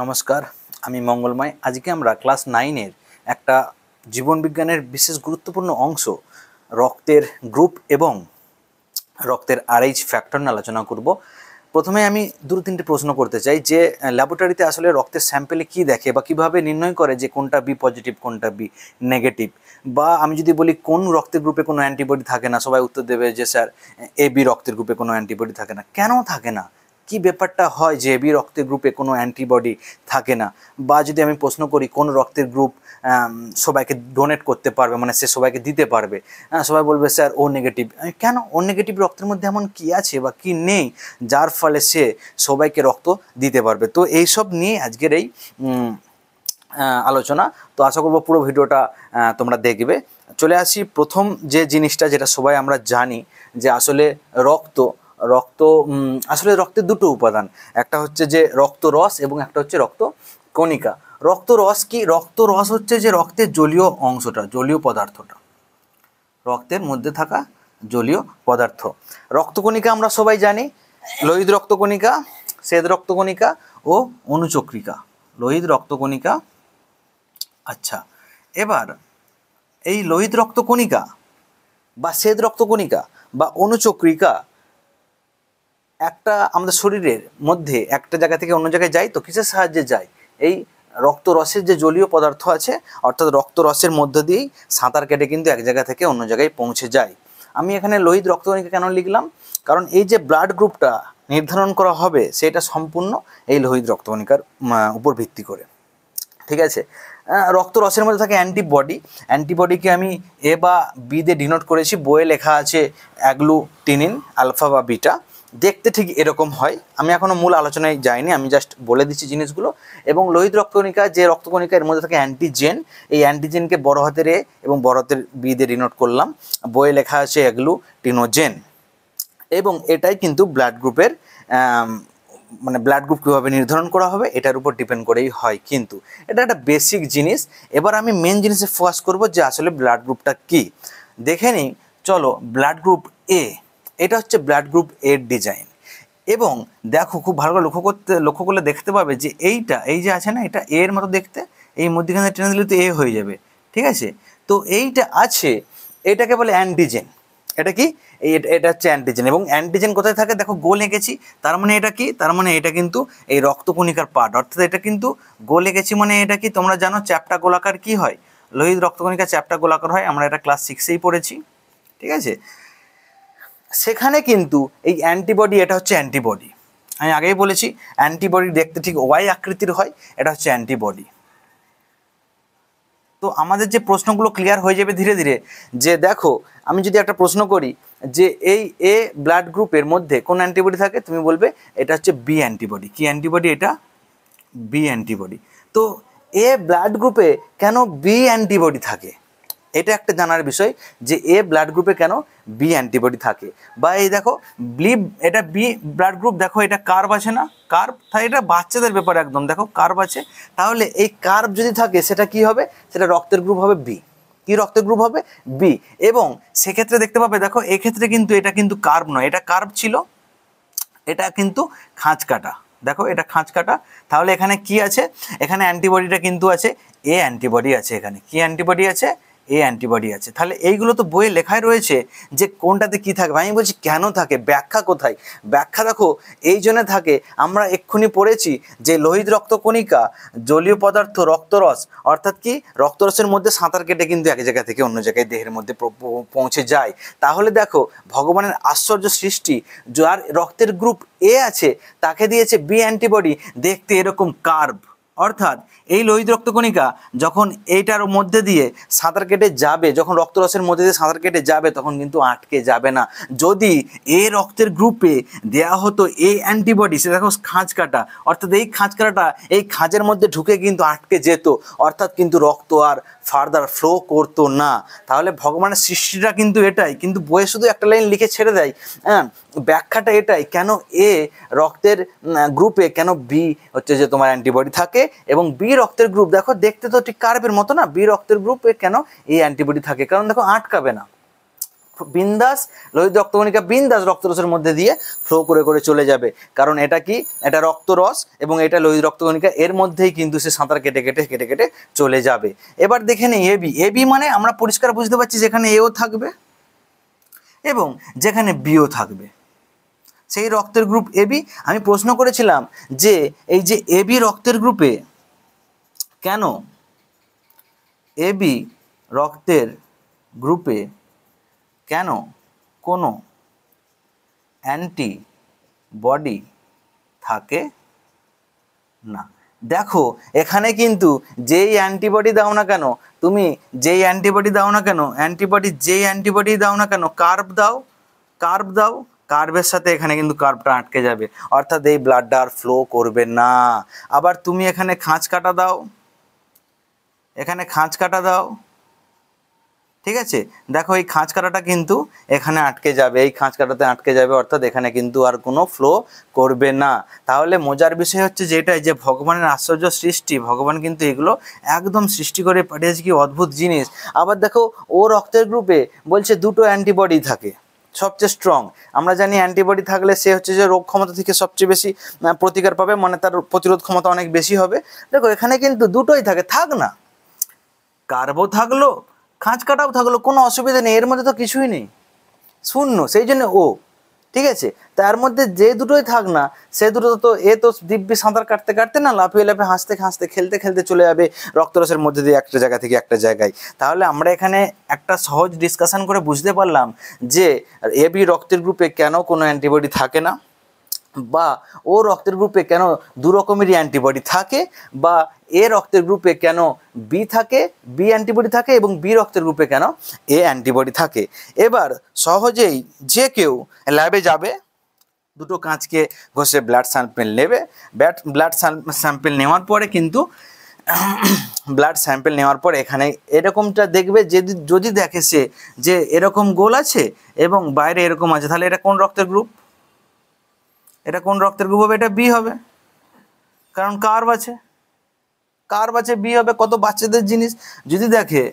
নমস্কার, আমি মঙ্গলময়। আজকে আমরা ক্লাস 9-এর একটা জীবনবিজ্ঞানের বিশেষ গুরুত্বপূর্ণ অংশ রক্তের গ্রুপ এবং রক্তের আরএইচ ফ্যাক্টর নিয়ে আলোচনা করব। প্রথমে আমি দুটো তিনটে প্রশ্ন করতে চাই যে ল্যাবরেটরিতে আসলে রক্তের স্যাম্পেলে কি দেখে বা কিভাবে নির্ণয় করে যে কোনটা বি পজিটিভ কোনটা বি নেগেটিভ, বা আমি যদি বলি কোন রক্তের গ্রুপে কোনো অ্যান্টিবডি থাকে না, সবাই উত্তর দেবে যে স্যার এ বি রক্তের গ্রুপে কোনো অ্যান্টিবডি থাকে না। কেন থাকে না, কি ব্যাপারটা হয় যে এবি রক্তের গ্রুপে কোনো অ্যান্টিবডি থাকে না? বা যদি আমি প্রশ্ন করি কোন রক্তের গ্রুপ সবাইকে ডোনেট করতে পারবে, মানে সে সবাইকে দিতে পারবে, সবাই বলবে স্যার ও নেগেটিভ। কেন ও নেগেটিভ রক্তের মধ্যে এমন কি আছে বা কি নেই যার ফলে সে সবাইকে রক্ত দিতে পারবে? তো এইসব নিয়ে আজকের এই আলোচনা। তো আশা করবো পুরো ভিডিওটা তোমরা দেখবে। চলে আসি প্রথম যে জিনিসটা, যেটা সবাই আমরা জানি যে আসলে রক্ত আসলে রক্তের দুটো উপাদান, একটা হচ্ছে যে রক্তরস এবং একটা হচ্ছে রক্ত কণিকা। রক্তরস কি? রক্তরস হচ্ছে যে রক্তের জলীয় অংশটা, জলীয় পদার্থটা, রক্তের মধ্যে থাকা জলীয় পদার্থ। রক্তকণিকা আমরা সবাই জানি, লোহিত রক্তকণিকা, শ্বেত রক্তকণিকা ও অনুচক্রিকা। লোহিত রক্তকণিকা। আচ্ছা, এবার এই লোহিত রক্তকণিকা বা শ্বেত রক্তকণিকা বা অনুচক্রিকা একটা আমাদের শরীরের মধ্যে একটা জায়গা থেকে অন্য জায়গায় যায়, তো কিসের সাহায্যে যায়? এই রক্তরসের যে জলীয় পদার্থ আছে, অর্থাৎ রক্তরসের মধ্য দিয়েই সাঁতার কেটে কিন্তু এক জায়গা থেকে অন্য জায়গায় পৌঁছে যায়। আমি এখানে লোহিত রক্তকণিকা কেন লিখলাম? কারণ এই যে ব্লাড গ্রুপটা নির্ধারণ করা হবে সেটা সম্পূর্ণ এই লোহিত রক্তকণিকার উপর ভিত্তি করে। ঠিক আছে, রক্তরসের মধ্যে থাকে অ্যান্টিবডি। অ্যান্টিবডিকে আমি এ বা বি দিয়ে ডিনোট করেছি, বইয়ে লেখা আছে অ্যাগ্লুটিনিন আলফা বা বিটা। দেখতে ঠিক এরকম হয়। আমি এখনও মূল আলোচনায় যাইনি, আমি জাস্ট বলে দিচ্ছি জিনিসগুলো। এবং লোহিত রক্তকণিকা, যে রক্তকণিকা, এর মধ্যে থাকে অ্যান্টিজেন। এই অ্যান্টিজেনকে বড় হাতের এ এবং বড় হাতের বি দিয়ে ডিনোট করলাম, বইয়ে লেখা আছে অ্যাগ্লুটিনোজেন। এবং এটাই কিন্তু ব্লাড গ্রুপের মানে ব্লাড গ্রুপ কীভাবে নির্ধারণ করা হবে এটার উপর ডিপেন্ড করেই হয়। কিন্তু এটা একটা বেসিক জিনিস। এবার আমি মেন জিনিসে ফোকাস করব যে আসলে ব্লাড গ্রুপটা কি। দেখে নিই, চলো। ব্লাড গ্রুপ এ, এটা হচ্ছে ব্লাড গ্রুপ এর ডিজাইন। এবং দেখো, খুব ভালো করে লক্ষ্য করলে দেখতে পাবে যে এইটা, এই যে আছে না, এটা এর মতো দেখতে, এই মধ্যখানে টেনে দিলে তো এ হয়ে যাবে। ঠিক আছে, তো এইটা আছে, এটাকে বলে অ্যান্টিজেন। এটা কি? এটা হচ্ছে অ্যান্টিজেন। এবং অ্যান্টিজেন কোথায় থাকে দেখো, গোল এঁকেছি, তার মানে এটা কি? তার মানে এটা কিন্তু এই রক্তকণিকার পার্ট, অর্থাৎ এটা কিন্তু গোল এঁকেছি মানে এটা কি? তোমরা জানো চ্যাপ্টা গোলাকার কি হয়? লোহিত রক্তকণিকা চ্যাপ্টা গোলাকার হয়, আমরা এটা ক্লাস 6-এই পড়েছি। ঠিক আছে, সেখানে কিন্তু এই অ্যান্টিবডি, এটা হচ্ছে অ্যান্টিবডি। আমি আগেই বলেছি অ্যান্টিবডি দেখতে ঠিক ওয়াই আকৃতির হয়, এটা হচ্ছে অ্যান্টিবডি। তো আমাদের যে প্রশ্নগুলো ক্লিয়ার হয়ে যাবে ধীরে ধীরে। যে দেখো, আমি যদি একটা প্রশ্ন করি যে এই এ ব্লাড গ্রুপের মধ্যে কোন অ্যান্টিবডি থাকে, তুমি বলবে এটা হচ্ছে বি অ্যান্টিবডি। কি অ্যান্টিবডি এটা? B antibody. তো এ ব্লাড গ্রুপে কেন বি অ্যান্টিবডি থাকে, এটা একটা জানার বিষয় যে এ ব্লাড গ্রুপে কেন বি অ্যান্টিবডি থাকে। বা এই দেখো এটা বি ব্লাড গ্রুপ, দেখো এটা কার্ভ আছে না, কার্ভ, তাই এটা বাচ্চাদের ব্যাপার একদম। দেখো কার্ভ আছে, তাহলে এই কার্ভ যদি থাকে সেটা কি হবে? সেটা রক্তের গ্রুপ হবে বি। কি রক্তের গ্রুপ হবে? বি। এবং সেক্ষেত্রে দেখতে পাবে, দেখো এক্ষেত্রে কিন্তু এটা কিন্তু কার্ভ নয়, এটা কার্ভ ছিল, এটা কিন্তু খাঁজ কাটা। দেখো এটা খাঁজ কাটা। তাহলে এখানে কি আছে? এখানে অ্যান্টিবডিটা কিন্তু আছে, এ অ্যান্টিবডি আছে। এখানে কি অ্যান্টিবডি আছে? এ অ্যান্টিবডি আছে। তাহলে এইগুলো তো বইয়ে লেখাই রয়েছে যে কোনটাতে কি থাকবে। আমি বলছি কেন থাকে, ব্যাখ্যা কোথায়? ব্যাখ্যা দেখো, এই জন্য থাকে, আমরা এক্ষুনি পড়েছি যে লোহিত রক্তকণিকা, জলীয় পদার্থ, রক্তরস, অর্থাৎ কি রক্তরসের মধ্যে সাঁতার কেটে কিন্তু এক জায়গা থেকে অন্য জায়গায় দেহের মধ্যে পৌঁছে যায়। তাহলে দেখো ভগবানের আশ্চর্য সৃষ্টি, যার রক্তের গ্রুপ এ আছে তাকে দিয়েছে বি অ্যান্টিবডি, দেখতে এরকম কার্ভ। অর্থাৎ এই লোহিত রক্তকণিকা যখন এইটার মধ্যে দিয়ে সাঁতার কেটে যাবে, যখন রক্তরসের মধ্যে দিয়ে সাঁতার কেটে যাবে, তখন কিন্তু আটকে যাবে না। যদি এ রক্তের গ্রুপে দেয়া হতো এ অ্যান্টিবডি, সে দেখো খাঁজ কাটা, অর্থাৎ এই খাঁজ কাটাটা এই খাঁজের মধ্যে ঢুকে কিন্তু আটকে যেত, অর্থাৎ কিন্তু রক্ত আর ফার্দার ফ্লো করতো না। তাহলে ভগবানের সৃষ্টিটা কিন্তু এটাই, কিন্তু বইয়ে শুধু একটা লাইন লিখে ছেড়ে দেয়। হ্যাঁ, ব্যাখ্যাটা এটাই, কেন এ রক্তের গ্রুপে কেন বি হচ্ছে যে তোমার অ্যান্টিবডি থাকে, এবং বি রক্তের গ্রুপ দেখো দেখতে তো ঠিক কার্ভের মতো না, বি রক্তের গ্রুপে কেন এই অ্যান্টিবডি থাকে, কারণ দেখো আটকাবে না। বিন্দাস লোহিত রক্তকণিকা বিন্দাস রক্তরসের মধ্যে দিয়ে ফ্লো করে করে চলে যাবে, কারণ এটা কি, এটা রক্তরস এবং এটা লোহিত রক্তকণিকা, এর মধ্যেই কিন্তু সে সাঁতার কেটে কেটে কেটে কেটে চলে যাবে। এবার দেখে নিই এবি। এবি মানে আমরা পরিষ্কার বুঝতে পারছি যেখানে এও থাকবে এবং যেখানে বিও থাকবে, সেই রক্তের গ্রুপ এবি। আমি প্রশ্ন করেছিলাম যে এই যে এবি রক্তের গ্রুপে কেন, এবি রক্তের গ্রুপে কেন কোনো অ্যান্টিবডি থাকে না। দেখো এখানে কিন্তু যেই অ্যান্টিবডি দাও না কেন, তুমি যেই অ্যান্টিবডি দাও না কেন, যেই অ্যান্টিবডি দাও না কেন, কার্ভ দাও, কার্ভের সাথে এখানে কিন্তু কার্ভটা আটকে যাবে, অর্থাৎ এই ব্লাডটা আর ফ্লো করবে না। আবার তুমি এখানে খাঁজ কাটা দাও, ঠিক আছে, দেখো এই খাঁজ কাটাটা কিন্তু এখানে আটকে যাবে, এই খাঁজ কাটাতে আটকে যাবে, অর্থাৎ এখানে কিন্তু আর কোনো ফ্লো করবে না। তাহলে মজার বিষয় হচ্ছে যেটাই, যে ভগবানের আশ্চর্য সৃষ্টি, ভগবান কিন্তু এগুলো একদম সৃষ্টি করে পাঠিয়েছে, কি অদ্ভুত জিনিস। আবার দেখো ও রক্তের গ্রুপে বলছে দুটো অ্যান্টিবডি থাকে, সবচেয়ে স্ট্রং। আমরা জানি অ্যান্টিবডি থাকলে সে হচ্ছে যে রোগ ক্ষমতা থেকে সবচেয়ে বেশি প্রতিকার পাবে, মানে তার প্রতিরোধ ক্ষমতা অনেক বেশি হবে। দেখো এখানে কিন্তু দুটোই থাকে, থাক না, কার্বও থাকলো খাঁজ কাটাও থাকলো, কোনো অসুবিধা নেই, এর মধ্যে তো কিছুই নেই, শূন্য, সেই জন্য ও, ঠিক আছে। তার মধ্যে যে দুটোই থাক না, সে দুটো তো এ তো দিব্যি সাঁতার কাটতে কাটতে না লাফিয়ে লাফিয়ে হাসতে হাসতে খেলতে খেলতে চলে যাবে রক্তরসের মধ্যে দিয়ে একটা জায়গা থেকে একটা জায়গায়। তাহলে আমরা এখানে একটা সহজ ডিসকাশন করে বুঝতে পারলাম যে এবি রক্তের গ্রুপে কেন কোনো অ্যান্টিবডি থাকে না, বা ও রক্তের গ্রুপে কেন দু রকমেরই অ্যান্টিবডি থাকে, বা এ রক্তের গ্রুপে কেন বি থাকে, বি অ্যান্টিবডি থাকে, এবং বি রক্তের গ্রুপে কেন এ অ্যান্টিবডি থাকে। এবার সহজেই যে কেউ ল্যাবে যাবে, দুটো কাঁচকে ঘষে ব্লাড স্যাম্পেল নেবে, ব্লাড স্যাম্পেল নেওয়ার পরে কিন্তু এখানে এরকমটা দেখবে, যদি দেখে সে যে এরকম গোল আছে এবং বাইরে এরকম আছে, তাহলে এটা কোন রক্তের গ্রুপ, হবে, এটা বি হবে, কারণ কার্ভ আছে, বি হবে। কত বাচ্চাদের জিনিস, যদি দেখে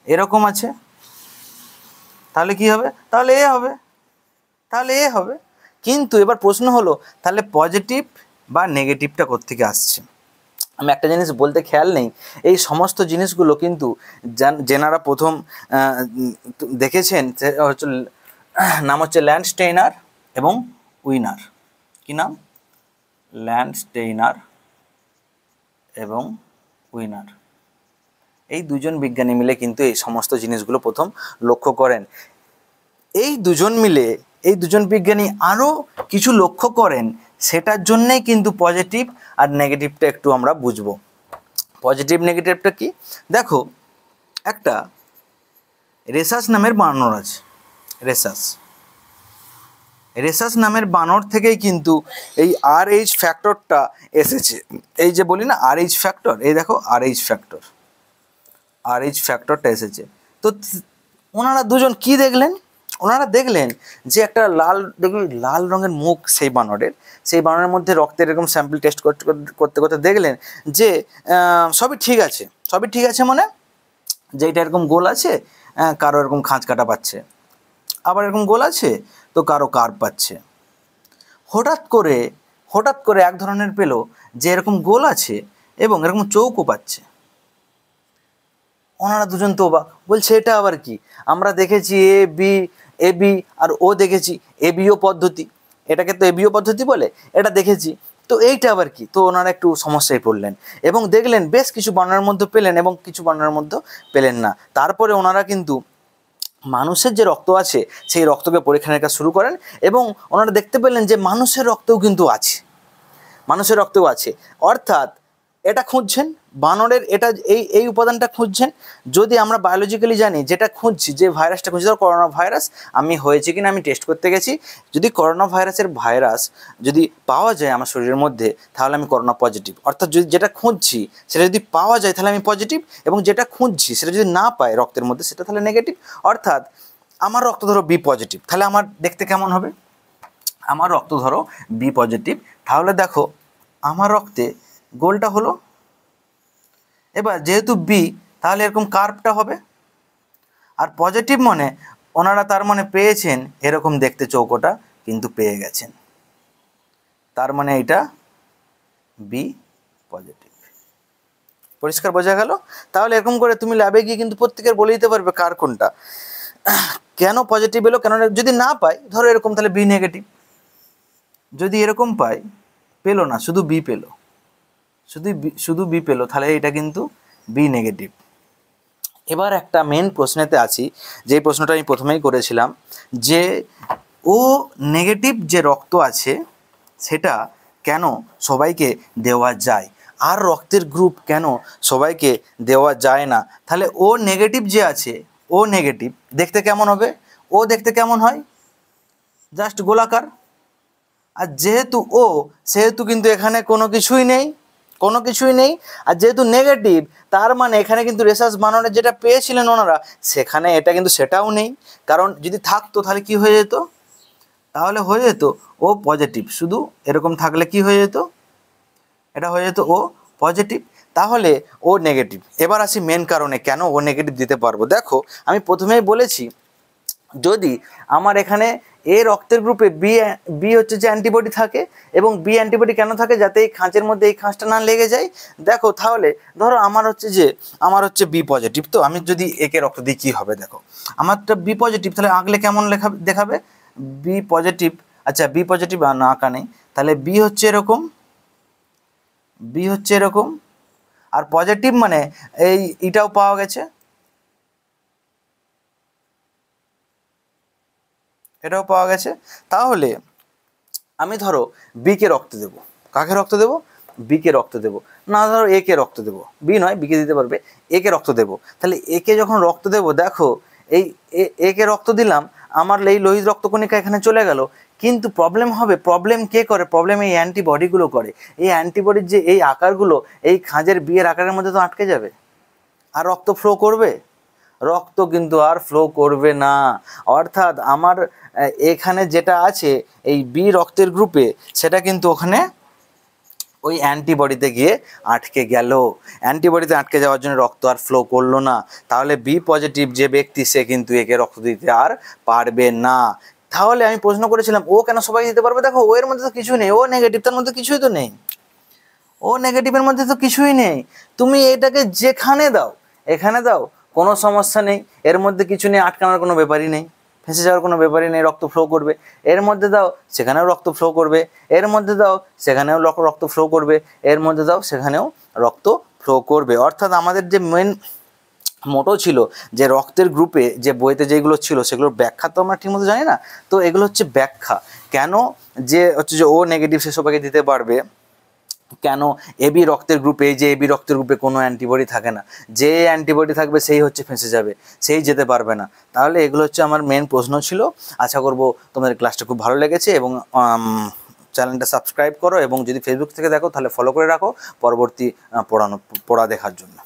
এরকম আছে তাহলে কি হবে, তাহলে এ হবে। কিন্তু এবার প্রশ্ন হলো তাহলে পজিটিভ বা নেগেটিভটা কোত্থেকে আসছে। আমি একটা জিনিস বলতে খেয়াল নেই, এই সমস্ত জিনিসগুলো কিন্তু যেনারা প্রথম দেখেছেন হচ্ছে নাম হচ্ছে ল্যান্ডস্টেইনার এবং উইনার। কি নাম? ল্যান্ডস্টেইনার এবং উইনার। এই দুজন বিজ্ঞানী মিলে কিন্তু এই সমস্ত জিনিসগুলো প্রথম লক্ষ্য করেন। এই দুজন বিজ্ঞানী আরও কিছু লক্ষ্য করেন, সেটার জন্যেই কিন্তু পজিটিভ আর নেগেটিভটা একটু আমরা বুঝবো। পজিটিভ নেগেটিভটা কি, দেখো একটা রেসাস নামের বানর আছে, রেসাস নামের বানর থেকেই কিন্তু এই RH ফ্যাক্টরটা এসেছে। এই যে বলি না RH ফ্যাক্টর, এই দেখো RH ফ্যাক্টরটা এসেছে। তো ওনারা দুজন কি দেখলেন, ওনারা দেখলেন যে একটা লাল রঙের মুখ সেই বানরের মধ্যে রক্তের এরকম স্যাম্পল টেস্ট করতে করতে দেখলেন যে সবই ঠিক আছে, মানে যে এটা এরকম গোল আছে, কারো এরকম খাঁজ কাটা পাচ্ছে, আবার এরকম গোল আছে তো কারো কার্ভ পাচ্ছে। হঠাৎ করে এক ধরনের পেল যে এরকম গোল আছে এবং এরকম চৌকো পাচ্ছে। ওনারা দুজন তো অবাক, বলছে এটা আবার কি, আমরা দেখেছি এ বি আর ও দেখেছি এবিও পদ্ধতি, এটাকে তো এবিও পদ্ধতি বলে, এটা দেখেছি, তো এইটা আবার কি। তো ওনারা একটু সমস্যায় পড়লেন এবং দেখলেন বেশ কিছু বর্ণনার মধ্যে পেলেন এবং কিছু বর্ণনার মধ্যে পেলেন না। তারপরে ওনারা কিন্তু মানুষের যে রক্ত আছে সেই রক্তকে পরীক্ষা নিরীক্ষা শুরু করেন এবং ওনারা দেখতে পেলেন যে মানুষের রক্তও কিন্তু আছে, অর্থাৎ এটা খুঁজছেন বানরের, এটা এই উপাদানটা খুঁজছেন। যদি আমরা বায়োলজিক্যালি জানি যেটা খুঁজছি, যে ভাইরাসটা খুঁজছি, ধরো করোনা ভাইরাস, আমি হয়েছে কিনা আমি টেস্ট করতে গেছি, যদি করোনা ভাইরাসের ভাইরাস যদি পাওয়া যায় আমার শরীরের মধ্যে, তাহলে আমি করোনা পজিটিভ। অর্থাৎ যদি যেটা খুঁজছি সেটা যদি পাওয়া যায় তাহলে আমি পজিটিভ, এবং যেটা খুঁজছি সেটা যদি না পাই রক্তের মধ্যে, সেটা তাহলে নেগেটিভ। অর্থাৎ আমার রক্ত ধরো বি পজিটিভ, তাহলে আমার দেখতে কেমন হবে, আমার রক্ত ধরো বি পজিটিভ, তাহলে দেখো আমার রক্তে গোলটা হলো, এবার যেহেতু বি তাহলে এরকম কার্ভটা হবে, আর পজিটিভ মানে ওনারা তার মানে পেয়েছেন এরকম দেখতে চৌকোটা, কিন্তু পেয়ে গেছেন, তার মানে এটা বি পজিটিভ। পরিষ্কার বোঝা গেল? তাহলে এরকম করে তুমি ল্যাবে গিয়ে কিন্তু প্রত্যেকের বলে দিতে পারবে কার কোনটা, কেন পজিটিভ এলো, কেন যদি না পাই ধরো এরকম তাহলে বি নেগেটিভ, যদি এরকম পাই পেলো না শুধু বি পেলো, শুধু বি পেলো, তাহলে এটা কিন্তু বি নেগেটিভ। এবার একটা মেন প্রশ্নেতে আছি, যেই প্রশ্নটা আমি প্রথমেই করেছিলাম, যে ও নেগেটিভ যে রক্ত আছে সেটা কেন সবাইকে দেওয়া যায়, আর রক্তের গ্রুপ কেন সবাইকে দেওয়া যায় না? তাহলে ও নেগেটিভ যে আছে, ও নেগেটিভ দেখতে কেমন হবে? ও দেখতে কেমন হয়? জাস্ট গোলাকার। আর যেহেতু ও, সেহেতু কিন্তু এখানে কোনো কিছুই নেই। আর যেহেতু নেগেটিভ, তার মানে এখানে কিন্তু রেসার্চ বানানোর যেটা পেয়েছিলেন ওনারা, সেখানে এটা কিন্তু সেটাও নেই। কারণ যদি থাকতো তাহলে কি হয়ে যেত? তাহলে হয়ে যেত ও পজিটিভ। শুধু এরকম থাকলে কি হয়ে যেত? এটা হয়ে যেত ও পজিটিভ, তাহলে ও নেগেটিভ। এবার আসি মেন কারণে কেন ও নেগেটিভ দিতে পারবো। দেখো আমি প্রথমেই বলেছি, যদি আমার এখানে এ রক্তের গ্রুপে বি হচ্ছে যে অ্যান্টিবডি থাকে, এবং বি অ্যান্টিবডি কেন থাকে? যাতে এই খাঁচের মধ্যে এই খাঁচটা না লেগে যায়। দেখো তাহলে ধরো আমার হচ্ছে বি পজিটিভ, তো আমি যদি একে রক্ত দিই কী হবে? দেখো আমারটা বি পজিটিভ, তাহলে আঁকলে কেমন দেখাবে? বি পজিটিভ, আচ্ছা বি পজিটিভ না আঁকা নেই, তাহলে বি হচ্ছে এরকম, আর পজিটিভ মানে এটাও পাওয়া গেছে, এটাও পাওয়া গেছে। তাহলে আমি ধরো বিকে রক্ত দেব, কাকে রক্ত দেব? বিকে রক্ত দেব, না ধরো একে রক্ত দেব, বি নয় বিকে দিতে পারবে, একে রক্ত দেব। তাহলে একে যখন রক্ত দেব, দেখো এই একে রক্ত দিলাম, আমার এই লোহিত রক্তকণিকা এখানে চলে গেল, কিন্তু প্রবলেম কে করে? প্রবলেম এই অ্যান্টিবডিগুলো করে। এই অ্যান্টিবডির যে এই আকারগুলো এই খাঁজের বিয়ের আকারের মধ্যে তো আটকে যাবে, আর রক্ত ফ্লো করবে? রক্ত কিন্তু আর ফ্লো করবে না। অর্থাৎ আমার এখানে যেটা আছে এই বি রক্তের গ্রুপে, সেটা কিন্তু ওখানে ওই অ্যান্টিবডিতে গিয়ে আটকে গেল। অ্যান্টিবডিতে আটকে যাওয়ার জন্য রক্ত আর ফ্লো করলো না। তাহলে বি পজিটিভ যে ব্যক্তি, সে কিন্তু একে রক্ত দিতে আর পারবে না। তাহলে আমি প্রশ্ন করেছিলাম ও কেন সবাই দিতে পারবে? দেখো ও এর মধ্যে তো কিছু নেই, ও নেগেটিভ, তার মধ্যে কিছুই তো নেই, ও নেগেটিভের মধ্যে তো কিছুই নেই। তুমি এটাকে যেখানে দাও, এখানে দাও, কোনো সমস্যা নেই, এর মধ্যে কিছু নেই, আটকানোর কোনো ব্যাপারই নেই, ফেঁসে যাওয়ার কোনো ব্যাপারই নেই, রক্ত ফ্লো করবে। এর মধ্যে দাও, সেখানেও রক্ত ফ্লো করবে, এর মধ্যে দাও, সেখানেও রক্ত ফ্লো করবে, এর মধ্যে দাও, সেখানেও রক্ত ফ্লো করবে। অর্থাৎ আমাদের যে মেন মোটো ছিল, যে রক্তের গ্রুপে যে বইতে যেগুলো ছিল সেগুলোর ব্যাখ্যা তো আমরা ঠিকমতো জানি না, তো এগুলো হচ্ছে ব্যাখ্যা। কেন যে ও নেগেটিভ সে সবাইকে দিতে পারবে, কেন এবি রক্তের গ্রুপে, যে এবি রক্তের গ্রুপে কোনো অ্যান্টিবডি থাকে না, যে অ্যান্টিবডি থাকবে সেই হচ্ছে ফেঁসে যাবে, সেই যেতে পারবে না। তাহলে এগুলো হচ্ছে আমার মেন প্রশ্ন ছিল। আশা করব তোমাদের ক্লাসটা খুব ভালো লেগেছে, এবং চ্যানেলটা সাবস্ক্রাইব করো, এবং যদি ফেসবুক থেকে দেখো তাহলে ফলো করে রাখো পরবর্তী পড়া দেখার জন্য।